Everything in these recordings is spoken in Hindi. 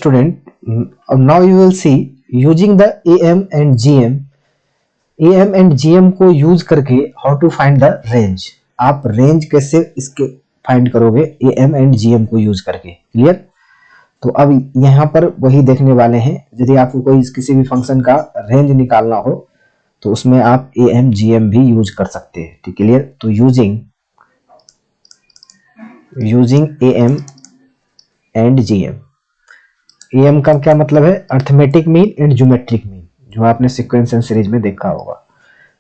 student, now you will see using the AM and GM, AM and GM को यूज करके how to find the range, आप रेंज कैसे इसके फाइंड करोगे AM and GM को यूज करके। क्लियर? तो अब यहाँ पर वही देखने वाले हैं, यदि आपको कोई किसी भी फंक्शन का रेंज निकालना हो तो उसमें आप AM GM भी यूज कर सकते हैं। ठीक, क्लियर? तो using AM and GM, AM का क्या मतलब है? Arithmetic mean and geometric mean, जो आपने सीक्वेंस एंड सीरीज में देखा होगा।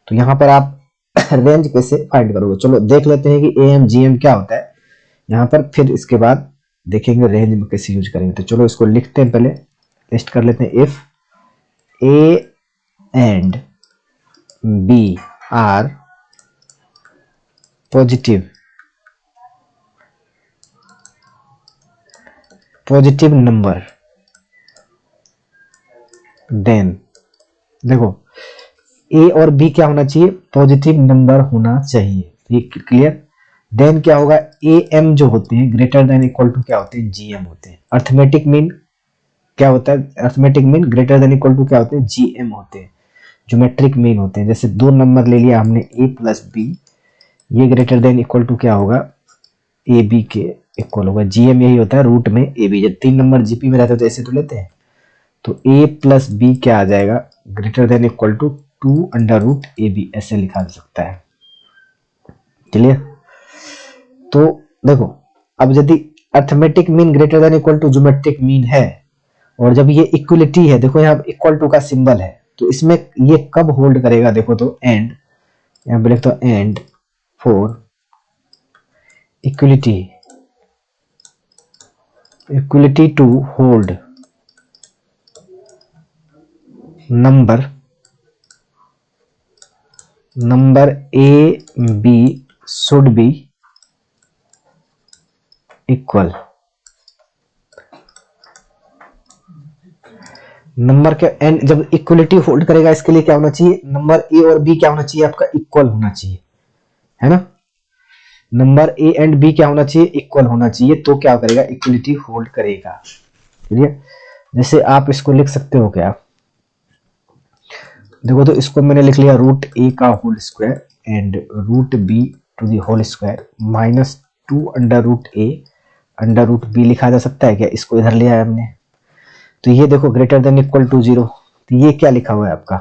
तो यहाँ पर आप रेंज कैसे फाइंड करोगे, चलो देख लेते हैं कि AM GM क्या होता है यहाँ पर, फिर इसके बाद देखेंगे रेंज में कैसे यूज करेंगे। तो चलो इसको लिखते हैं, पहले लिस्ट कर लेते हैं। If A and B are positive number, then देखो A और B क्या होना चाहिए? पॉजिटिव नंबर होना चाहिए। क्लियर? देन क्या होगा? AM जो होते हैं ग्रेटर देन इक्वल टू क्या होते हैं? GM होते हैं। अर्थमेटिक मीन क्या होता है? Arithmetic mean greater than equal to क्या होते हैं? GM होते हैं। ज्योमेट्रिक मीन होते हैं, जैसे दो नंबर ले लिया हमने A प्लस B, ये ग्रेटर देन इक्वल टू क्या होगा? AB के इक्वल होगा। GM यही होता है रूट में AB, जब तीन नंबर GP में रहते हैं तो ऐसे तो लेते हैं, तो A प्लस B क्या आ जाएगा? Greater than equal to 2 under root AB, ऐसे लिखा जा सकता है। क्लियर? तो देखो, अब यदि arithmetic mean greater than equal to geometric mean है और जब ये इक्वलिटी है, देखो यहाँ इक्वल टू का सिंबल है, तो इसमें ये कब होल्ड करेगा? देखो तो एंड, यहाँ पे लिखता हूं and for equality to hold number A B should be equal. Number के एंड जब इक्वलिटी होल्ड करेगा, इसके लिए क्या होना चाहिए? नंबर A और B क्या होना चाहिए? आपका इक्वल होना चाहिए, है ना? नंबर A एंड B क्या होना चाहिए? इक्वल होना चाहिए, तो क्या करेगा? इक्वलिटी होल्ड करेगा। क्लियर? जैसे आप इसको लिख सकते हो क्या? देखो तो इसको मैंने लिख लिया रूट A का whole square and root B to the whole square minus 2 under root A under root B लिखा जा सकता है क्या? इसको इधर ले आया हमने, तो ये देखो ग्रेटर देन इक्वल टू 0, तो ये क्या लिखा हुआ है आपका?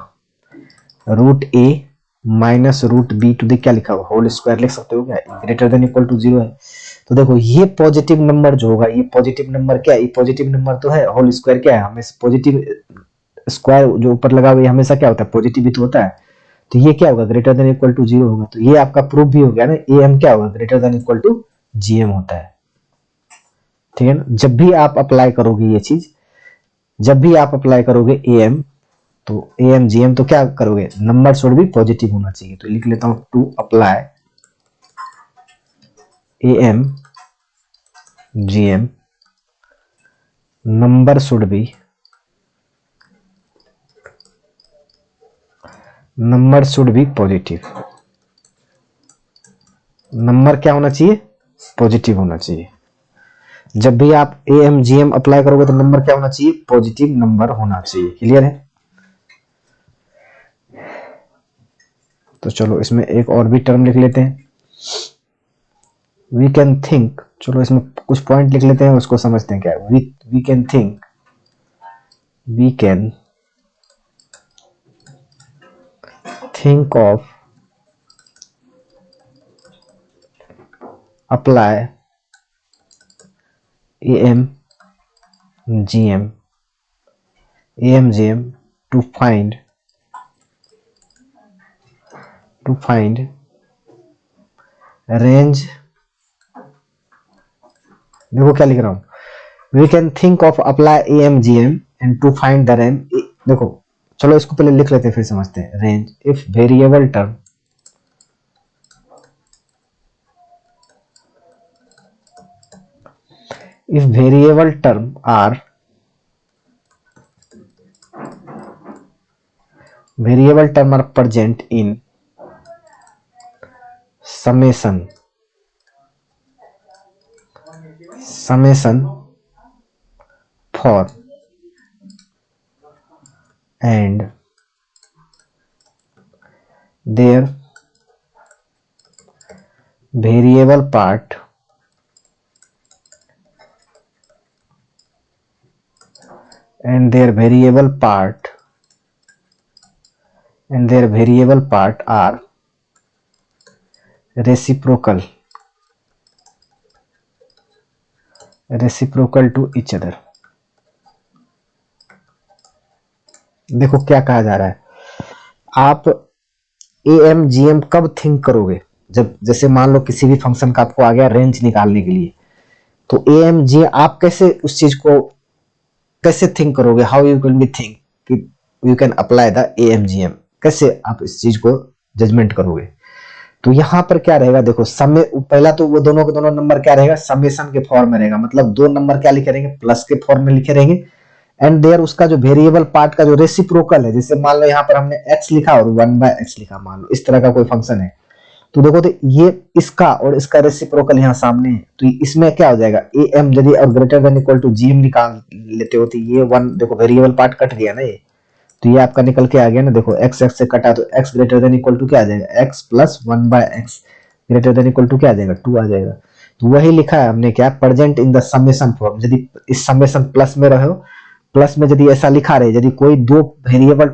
Root A minus root B to the क्या लिखा हुआ? होल स्क्वायर लिख सकते हो क्या? ग्रेटर देन इक्वल टू 0 है, तो देखो ये पॉजिटिव नंबर जो होगा, ये पॉजिटिव नंबर क्या है? ये पॉजिटिव नंबर तो है, होल स्क्वायर क्या है? हमें पॉजिटिव स्क्वायर जो ऊपर लगा हुआ है हमेशा क्या होता है? पॉजिटिव ही तो होता है, तो ये क्या होगा? ग्रेटर देन इक्वल टू 0 होगा। तो ये आपका प्रूफ भी हो गया ना, AM क्या होगा? Greater than equal to GM होता है। ठीक है ना? जब भी आप अप्लाई करोगे ये चीज, जब भी आप अप्लाई करोगे AM, तो AM GM तो क्या करोगे? नंबर शुड भी पॉजिटिव होना चाहिए। तो लिख लेता हूं to apply AM GM number should be positive. Number क्या होना चाहिए? पॉजिटिव होना चाहिए। जब भी आप AM GM अप्लाई करोगे तो नंबर क्या होना चाहिए? पॉजिटिव नंबर होना चाहिए। क्लियर है? तो चलो इसमें एक और भी टर्म लिख लेते हैं, वी कैन थिंक। चलो इसमें कुछ पॉइंट लिख लेते हैं, उसको समझते हैं क्या है। We can think of apply AM GM to find range। देखो क्या लिख रहा हूं, we can think of apply AM GM and to find the range. देखो चलो इसको पहले लिख लेते हैं फिर समझते हैं। Range if variable term are present in summation for and their variable part and their variable part are reciprocal to each other. देखो क्या कहा जा रहा है, आप AMGM कब थिंक करोगे, जब जैसे मान लो किसी भी फंक्शन का आपको आ गया रेंज निकालने के लिए, तो AMGM आप कैसे उस चीज को कैसे थिंक करोगे, how you can be think कि you can apply the AMGM, कैसे आप इस चीज को जजमेंट करोगे। तो यहां पर क्या रहेगा, देखो समय पहला तो वो दोनों के दोनों नंबर क्या रहेगा, समेशन के फॉर्म में रहेगा, मतलब दो नंबर क्या लिखे रहेंगे, प्लस के फॉर्म में लिखे रहेंगे। एंड देयर उसका जो वेरिएबल पार्ट का जो रेसिप्रोकल है, जैसे मान लो यहाँ पर हमने x लिखा और 1/x लिखा, मान लो इस तरह का कोई फंक्शन है, तो देखो तो ये इसका और इसका रेसिप्रोकल यहाँ सामने है, तो इसमें क्या हो जाएगा, am यदि और greater than equal to gm निकाल लेते हो तो ये वन, देखो वेरिएबल पार्ट कट गया ना ये, तो ये आपका निकल के आ गया ना, देखो x x से कटा तो x greater than equal to क्या आ जाएगा, x plus 1/x greater than equal to क्या आ जाएगा, 2 आ जाएगा। तो वही लिखा है हमने क्या, present in the summation form, यदि इस समेशन प्लस में रहे, प्लस में यदि ऐसा लिखा रहे, यदि कोई दो वेरिएबल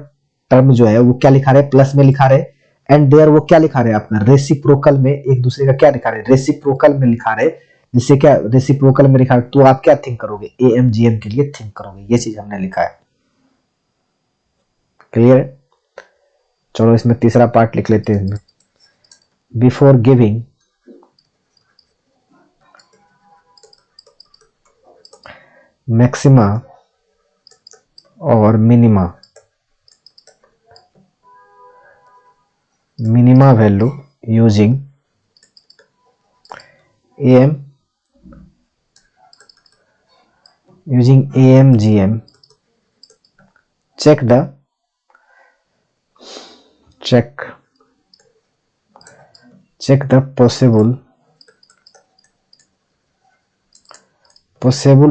टर्म जो है वो क्या लिखा रहे, प्लस में लिखा रहे, एंड देयर वो क्या लिखा रहे आपका रेसिप्रोकल में, एक दूसरे का क्या लिखा रहे, रेसिप्रोकल में लिखा रहे, जिससे क्या रेसिप्रोकल में लिखा, तो आप क्या थिंक करोगे, AMGM के लिए थिंक करोगे, ये चीज हमने लिखा है। क्लियर है, चलो इसमें तीसरा पार्ट लिख लेते हैं। बिफोर गिविंग मैक्सिमा और minima value using AMGM, check the possible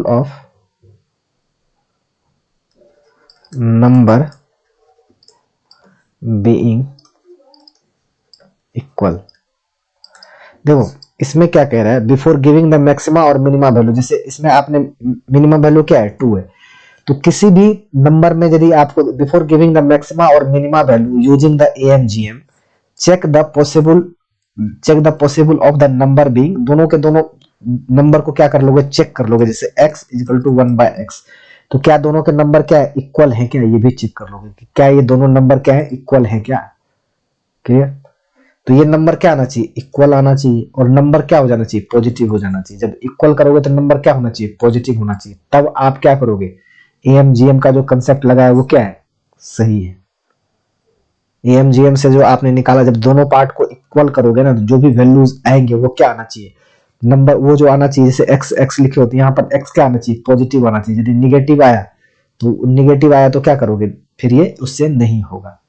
of number being equal। देखो इसमें क्या कह रहा है, बिफोर गिविंग द मैक्सिमा और मिनिमा वैल्यू, जैसे इसमें आपने मिनिमम वैल्यू क्या है 2 है, तो किसी भी नंबर में यदि आपको बिफोर गिविंग द मैक्सिमा और minima value using the AMGM, check the possible of the number being, दोनों के दोनों नंबर को क्या कर लोगे, चेक कर लोगे, जैसे x इक्वल टू 1/x, तो क्या दोनों के नंबर क्या है, इक्वल है क्या, ये भी चेक कर लोगे कि क्या ये दोनों नंबर क्या है, इक्वल है क्या। क्लियर, तो ये नंबर क्या आना चाहिए, इक्वल आना चाहिए, और नंबर क्या हो जाना चाहिए, पॉजिटिव हो जाना चाहिए। जब इक्वल करोगे तो नंबर क्या होना चाहिए, पॉजिटिव होना चाहिए, तब आप क्या करोगे, AMGM का जो कंसेप्ट लगा है वो क्या है, सही है। AMGM से जो आपने निकाला, जब दोनों पार्ट को इक्वल करोगे ना, तो जो भी वैल्यूज आएंगे वो क्या आना चाहिए, नंबर वो जो आना चाहिए, जैसे x x लिखे होते हैं, यहाँ पर x क्या आना चाहिए, पॉजिटिव आना चाहिए। यदि निगेटिव आया तो क्या करोगे, फिर ये उससे नहीं होगा।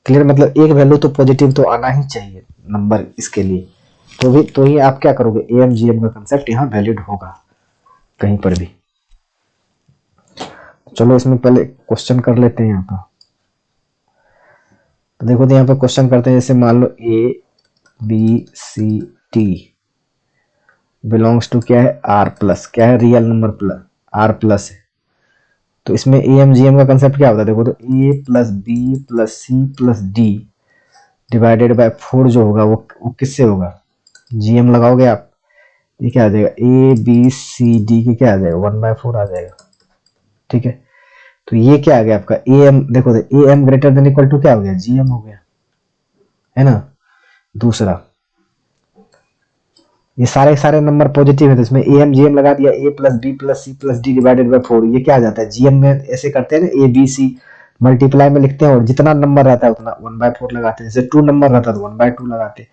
क्लियर, मतलब एक वैल्यू तो पॉजिटिव तो आना ही चाहिए नंबर इसके लिए, तो ही आप क्या करोगे, AMGM का कंसेप्ट यहाँ वैलिड होगा कहीं पर भी। चलो इसमें पहले क्वेश्चन कर लेते हैं यहाँ पर। तो देखो तो यहाँ पर क्वेश्चन करते हैं, जैसे मान लो ABCD बिलोंग्स टू क्या है, R प्लस, क्या है real number plus, R plus है, तो इसमें AMGM का कंसेप्ट क्या होता है, देखो तो A plus B plus C plus D divided by 4 जो होगा वो किससे होगा, GM लगाओगे आप, ये क्या आ जाएगा, ABCD की क्या आ जाएगा, 1/4 आ जाएगा। ठीक है, तो ये क्या आ गया आपका AM, देखो तो AM greater than equal to क्या हो गया, GM हो गया, है ना। दूसरा, ये सारे नंबर पॉजिटिव है, तो इसमें AMGM लगा दिया, A plus B plus C plus D divided by 4, ये क्या आ जाता है, GM में ऐसे करते हैं ना, ABC मल्टीप्लाई में लिखते हैं, और जितना नंबर रहता है उतना 1/4 लगाते हैं, जैसे 2 नंबर रहता है तो 1/2 लगाते हैं,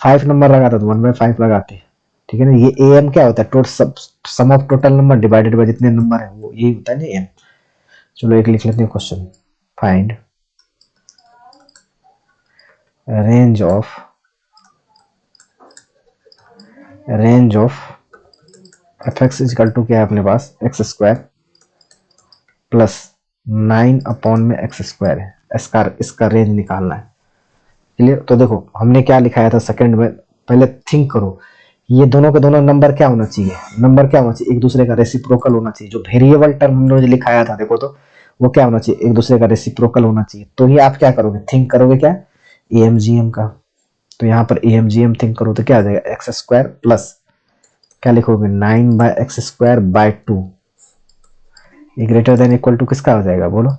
5 नंबर लगाता है तो 1/5 लगाते हैं। ठीक है ना, ये AM क्या होता है, total sum of total number divided by जितने नंबर है, वो यही होता है ना AM। चलो एक लिख लेते हैं question, find range of fx is equal to क्या है अपने पास, x स्क्वायर प्लस 9 अपॉन में एक्स स्क्वायर है, इसका रेंज निकालना है। क्लियर। तो देखो हमने क्या लिखाया था सेकंड में, पहले थिंक करो, ये दोनों के दोनों नंबर क्या होना चाहिए, नंबर क्या होना चाहिए, एक दूसरे का रेसिप्रोकल होना चाहिए। जो वेरिएबल टर्म हमने जो लिखाया था देखो, तो वो क्या होना चाहिए, एक दूसरे का रेसिप्रोकल होना चाहिए। तो ये आप क्या करोगे, थिंक करोगे क्या, एएमजीएम का। तो यहाँ पर एएमजीएम थिंक करो तो क्या आ जाएगा, एक्स स्क्वायर प्लस क्या लिखोगे, 9/x² बाय 2। ये ग्रेटर देन इक्वल टू किसका हो जाएगा बोलो,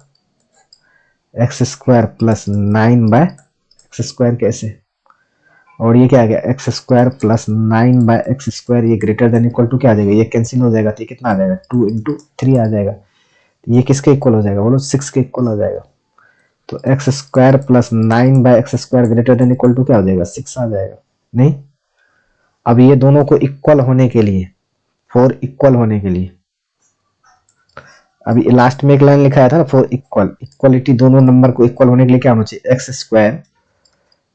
x² प्लस 9/x²। कैसे, और ये क्या आ गया, x² प्लस 9/x², ये ग्रेटर देन इक्वल टू क्या आ जाएगा, ये कैंसिल हो जाएगा, तो ये कितना आ जाएगा, 2 × 3 आ जाएगा। तो ये किसके इक्वल हो जाएगा बोलो, 6 के इक्वल हो जाएगा। तो x² plus 9/x² greater than equal to क्या हो जाएगा, 6 आ जाएगा। नहीं, अब ये दोनों को इक्वल होने के लिए, 4 इक्वल होने के लिए, अभी लास्ट में एक लाइन लिखाया था ना, 4 इक्वलिटी, दोनों नंबर को इक्वल होने के लिए क्या होना चाहिए, x²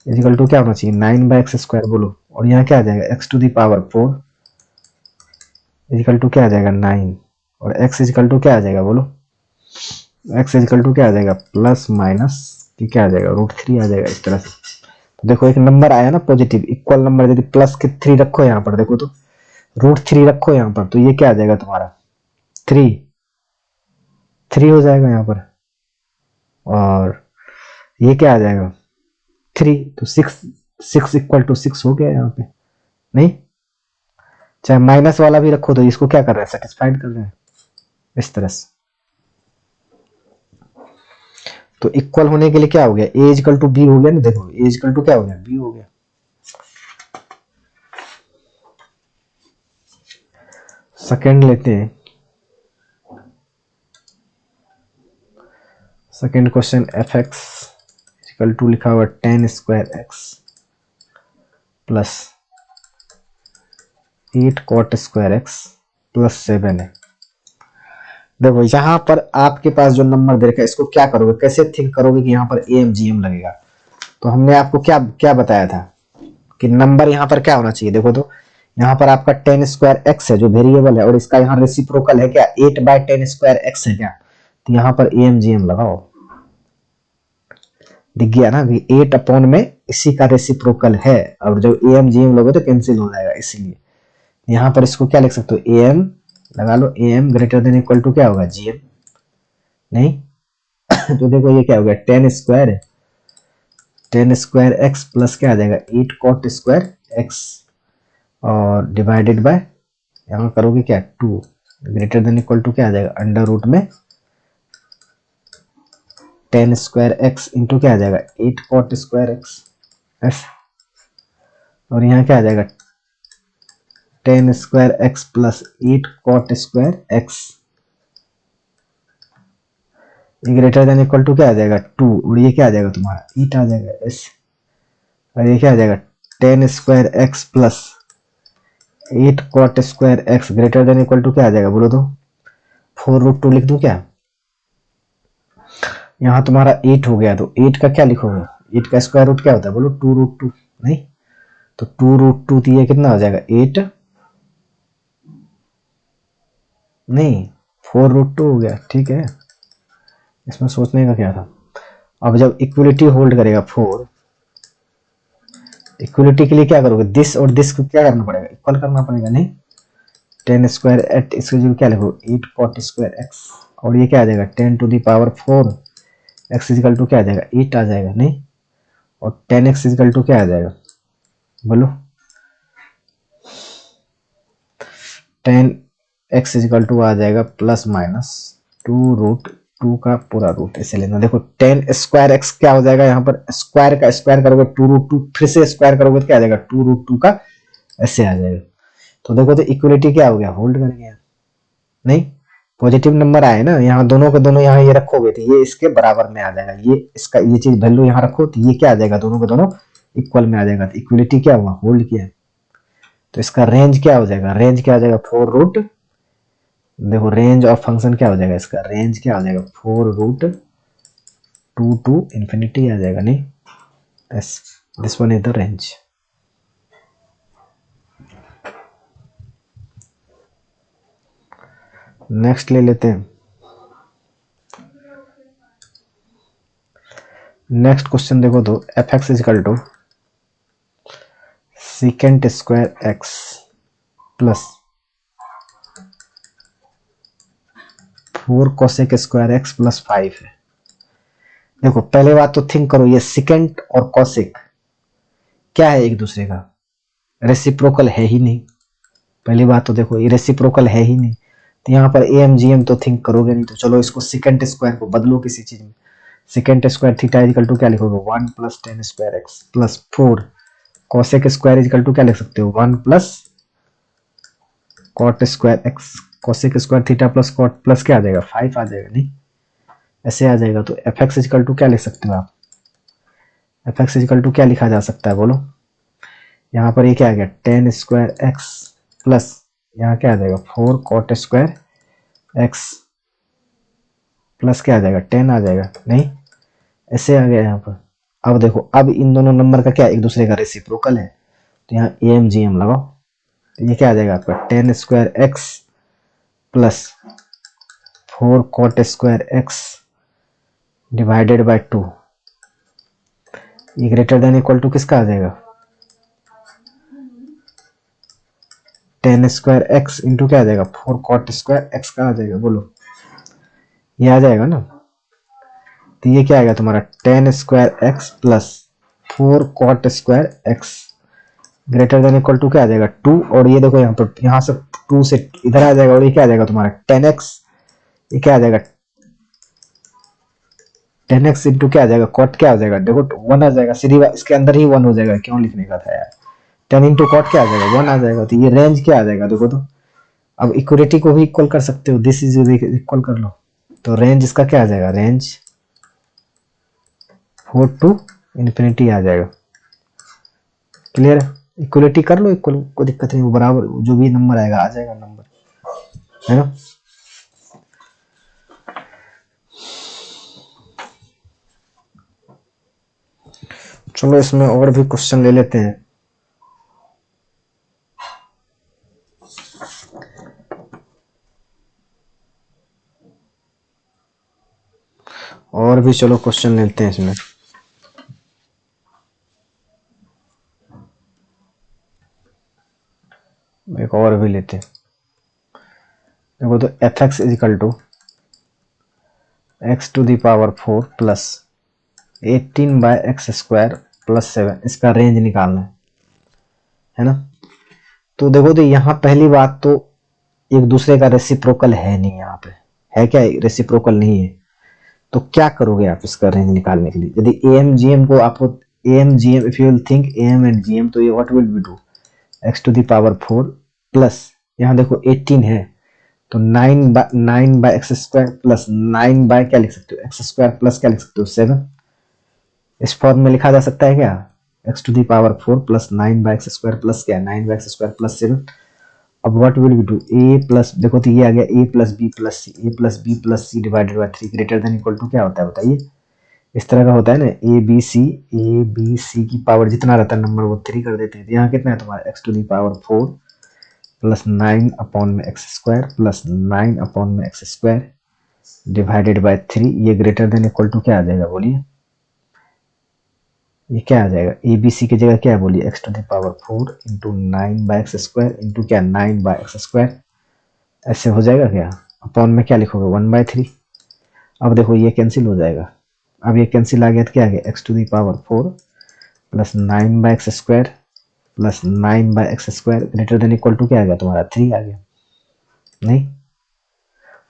इजिकल टू क्या होना चाहिए, 9/x² बोलो। और यहाँ क्या आ जाएगा, x⁴ इजिकल टू क्या आ जाएगा, 9। और x इजिकल टू क्या आ जाएगा बोलो, x इजिकल टू क्या आ जाएगा, प्लस माइनस की क्या आ जाएगा, √3 आ जाएगा। इस तरह से तो देखो एक नंबर आया ना पॉजिटिव, इक्वल नंबर, यदि प्लस के 3 रखो यहाँ पर, देखो तो √3 रखो यहाँ पर, तो ये क्या आ जाएगा तुम्हारा, 3 हो जाएगा यहाँ पर। और ये क्या आ जाएगा, 3, तो 6 इक्वल टू 6 हो गया यहाँ पे। नहीं, चाहे माइनस वाला भी रखो तो इसको क्या कर रहा है, सेटिस्फाइड कर रहा है, इस तरह से। तो इक्वल होने के लिए क्या हो गया, ए इक्वल टू बी हो गया ना, देखो ए इक्वल टू क्या हो गया, बी हो गया। सेकंड लेते हैं, second question, f(x) equal to लिखा हुआ 10² x plus 8 cot² x plus 7 है। देखो यहाँ पर आपके पास जो नंबर दे रखा है, इसको क्या करोगे, कैसे थिंक करोगे कि यहाँ पर एएमजीएम लगेगा। तो हमने आपको क्या क्या बताया था कि नंबर यहाँ पर क्या होना चाहिए, देखो तो यहाँ पर आपका 10² x है जो वेरिएबल है, और इसका यहाँ रेसिप्रोकल है क्या, 8/10² x है क्या। तो यहाँ पर एएमजीएम लगाओ, दिख गया ना कि 8 अपॉन में इसी का रेसिप्रोकल है। और जब एएमजीएम लोगे तो कैंसिल हो जाएगा, इसीलिए यहाँ पर इसको क्या लिख सकते हो, एएम लगा लो, AM greater than equal to क्या होगा, जीएम। नहीं तो देखो ये क्या हो गया, 10² x प्लस क्या आ जाएगा, 8 cot² x, और डिवाइडेड बाय यहाँ करोगे क्या, 2 ग्रेटर देन इक्वल टू क्या आ जाएगा, अंडर रूट में 10² x इंटू क्या आ जाएगा, 8 cot²x ऐसे। और यहाँ क्या आ जाएगा, 10² x plus 8 cot²x greater than equal to क्या आ जाएगा, 2, और ये क्या आ जाएगा तुम्हारा 8 आ जाएगा ऐसे। और ये क्या आ जाएगा, 10² x plus 8 cot²x greater than equal to क्या आ जाएगा बोलो तो, 4√2 लिख दूं क्या, यहाँ तुम्हारा 8 हो गया, तो 8 का क्या लिखोगे, 8 का स्क्वायर रूट क्या होता है बोलो, 2√2। नहीं, तो 2√2 तो ये कितना हो जाएगा, 8, नहीं 4√2 हो गया। ठीक है, इसमें सोचने का क्या था। अब जब इक्वलिटी होल्ड करेगा 4, इक्वलिटी के लिए क्या करोगे, दिस और दिस को क्या करना पड़ेगा, इक्वल करना पड़ेगा। नहीं, 10² एट इसकी जगह क्या लिखो, 8 cot²x, और ये क्या आ जाएगा, 10⁴ x इजिकल टू क्या आ जाएगा, 8 आ जाएगा। नहीं, और 10x इजिकल टू क्या आ जाएगा बोलो, 10x इजिकल टू आ जाएगा प्लस माइनस 2√2 का पूरा रूट, इसे लेना। देखो 10² x क्या हो जाएगा, यहाँ पर स्क्वायर का स्क्वायर करोगे 2√2, फिर से स्क्वायर करोगे तो क्या आ जाएगा, 2√2 का ऐसे आ जाएगा। तो देखो तो इक्वलिटी क्या हो गया, होल्ड कर गया। नहीं, पॉजिटिव नंबर आए ना, यहाँ दोनों के दोनों यहाँ ये रखोगे तो ये इसके बराबर में आ जाएगा, ये इसका ये चीज वैल्यू यहाँ रखो तो ये क्या आ जाएगा, दोनों के दोनों इक्वल में आ जाएगा। तो इक्वलिटी क्या हुआ, होल्ड किया। तो इसका रेंज क्या हो जाएगा, रेंज क्या आ जाएगा, 4 देखो रेंज ऑफ फंक्शन क्या हो जाएगा, इसका रेंज क्या हो जाएगा, 4√2 टू इंफिनिटी आ जाएगा। नहीं, this one is the range. Next ले लेते हैं, नेक्स्ट क्वेश्चन देखो तो f x is equal to secant square x plus 4 cosec square x plus 5 है। देखो पहले बात तो थिंक करो, ये सिकेंट और कोसेक क्या है, एक दूसरे का रेसिप्रोकल है ही नहीं। पहली बात तो देखो ये रेसिप्रोकल है ही नहीं, तो यहाँ पर ए एम जी एम तो थिंक करोगे नहीं। तो चलो इसको सिकेंट स्क्वायर को बदलो किसी चीज में। Secant square theta is equal to क्या लिखोगे, 1 plus tan square x plus 4 cosec square is equal to क्या लिख सकते हो, 1 plus cot square x cosec square theta plus cot plus क्या आ जाएगा, 5 आ जाएगा, नहीं ऐसे आ जाएगा। तो एफ एक्स इजिकल टू क्या लिख सकते हो आप, एफ एक्स इजिकल टू क्या लिखा जा सकता है बोलो। यहाँ पर ये क्या आ गया, 10 स्क्वायर एक्स प्लस यहाँ क्या आ जाएगा 4 कॉट स्क्वायर एक्स प्लस क्या आ जाएगा 10 आ जाएगा, नहीं ऐसे आ गया यहाँ पर। अब देखो अब इन दोनों नंबर का क्या एक दूसरे का रेसिप्रोकल है, तो यहाँ ए एम जी एम लगाओ। तो ये क्या आ जाएगा आपका 10 square x plus 4 cot square x divided by 2, ये ग्रेटर देन इक्वल टू किसका आ जाएगा, 10 स्क्वायर एक्स इंटू क्या आ जाएगा 4 कॉट स्क्वायर एक्स का आ जाएगा, बोलो ये आ जाएगा ना। तो ये क्या आएगा तुम्हारा 10 square x plus 4 cot square x greater than equal to क्या आ जाएगा 2, और ये देखो यहाँ पर यहाँ से 2 से इधर आ जाएगा, और ये क्या आ जाएगा तुम्हारा 10x, ये क्या आ जाएगा 10x इंटू क्या आ जाएगा कॉट क्या आ जाएगा, देखो 1 आ जाएगा, सीधी बात इसके अंदर ही 1 हो जाएगा, क्यों लिखने का था यार। 10 इंटू कॉट क्या आ जाएगा 1 आ जाएगा। तो ये रेंज क्या आ जाएगा देखो तो, अब इक्वलिटी को भी इक्वल कर सकते हो, दिस इज इक्वल कर लो। तो रेंज इसका क्या आ जाएगा, रेंज 4 टू इन्फिनिटी आ जाएगा। क्लियर है, इक्वलिटी कर लो, इक्वल कोई दिक्कत नहीं, वो बराबर जो भी नंबर आएगा आ जाएगा नंबर, है ना। चलो इसमें और भी क्वेश्चन ले लेते हैं। और भी चलो क्वेश्चन लेते हैं इसमें। एक और भी लेते हैं। देखो तो f x is equal to x to the power 4 plus 18 by x square plus 7, इसका रेंज निकालना है ना। तो देखो तो यहाँ पहली बात तो एक दूसरे का रेसिप्रोकल है नहीं, यहाँ पे है क्या, रेसिप्रोकल नहीं है। तो क्या करोगे आप इसका रेंज निकालने के लिए, यदि ए एम जी एम को आपको A M G M, if you will think A M and G M, तो ये what will be do, x to the power 4 plus यहाँ देखो 18 है, तो 9 by x square plus 9 by क्या लिख सकते हो एक्स स्क्वायर प्लस क्या लिख सकते हो 7, इस फॉर्म में लिखा जा सकता है क्या, x to the power 4 plus 9 by x square plus क्या 9 बाय एक्स स्क्वायर प्लस 7। अब what will we do, a plus देखो तो ये आ गया a plus b plus c, a plus b plus c divided by 3 greater than equal to क्या होता है बताइए, इस तरह का होता है ना, ए बी सी की पावर जितना रहता है नंबर वो 3 कर देते हैं। तो यहाँ कितना है तुम्हारा x to the power 4 plus 9 upon में एक्स स्क्वायर प्लस 9 अपॉन में एक्स स्क्वायर डिवाइडेड बाय 3, ये ग्रेटर देन इक्वल टू क्या आ जाएगा बोलिए, ये क्या आ जाएगा ए बी सी की जगह क्या है बोलिए, x to the power 4 into 9 by x square into क्या 9 बाय एक्स स्क्वायर, ऐसे हो जाएगा क्या, अपॉन में क्या लिखोगे 1 बाय 3। अब देखो ये कैंसिल हो जाएगा, अब ये कैंसिल आ गया तो क्या आ गया x to the power 4 plus 9 by x square plus 9 by x square greater than equal to क्या आ गया तुम्हारा 3 आ गया, नहीं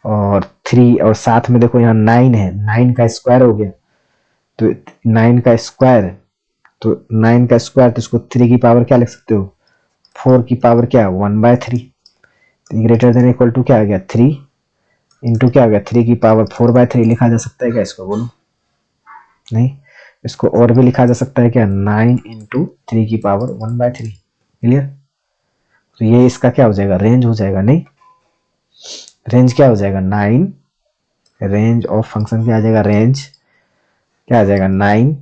और 3 और साथ में देखो यहाँ 9 है, 9 का स्क्वायर हो गया, तो 9 का स्क्वायर, तो 9 का स्क्वायर तो इसको 3 की पावर क्या लिख सकते हो 4 की पावर क्या 1 बाय 3, तो ग्रेटर देन इक्वल टू क्या आ गया 3 इंटू क्या आ गया 3 की पावर 4 बाय 3 लिखा जा सकता है क्या इसको बोलो, नहीं इसको और भी लिखा जा सकता है क्या 9 इंटू 3 की पावर 1 बाय 3। क्लियर, तो ये इसका क्या हो जाएगा रेंज हो जाएगा, नहीं रेंज क्या हो जाएगा 9, रेंज ऑफ फंक्शन क्या आ जाएगा, रेंज क्या आ जाएगा 9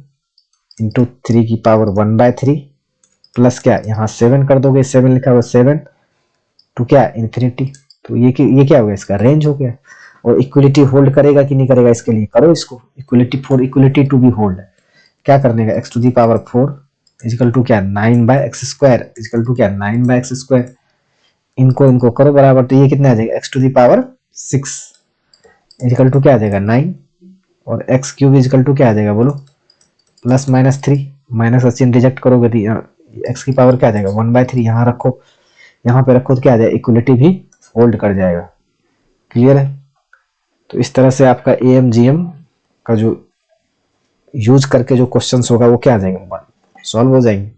इंटू 3 की पावर 1 बाय 3 प्लस क्या यहाँ 7 कर दोगे, 7 लिखा हुआ 7 टू क्या इन्फिनिटी, तो ये क्या हो गया इसका रेंज हो गया। और इक्वलिटी होल्ड करेगा कि नहीं करेगा, इसके लिए करो इसको equality for equality to be hold, क्या करने का, x to the power 4 is equal to क्या 9/x² इजिकल टू क्या 9/x²। इनको इनको करो बराबर, तो ये कितना आ जाएगा x to the power 6 is equal to क्या आ जाएगा 9, और एक्स क्यूब इजिकल टू क्या आ जाएगा बोलो, +-3। माइनस का चिन्ह रिजेक्ट करोगे तो एक्स की पावर क्या आ जाएगा 1/3, यहाँ रखो, यहाँ पे रखो तो क्या आ जाएगा इक्वलिटी भी होल्ड कर जाएगा। क्लियर है। तो इस तरह से आपका AMGM का जो यूज करके जो क्वेश्चंस होगा वो क्या आ जाएंगे, सॉल्व हो जाएंगे।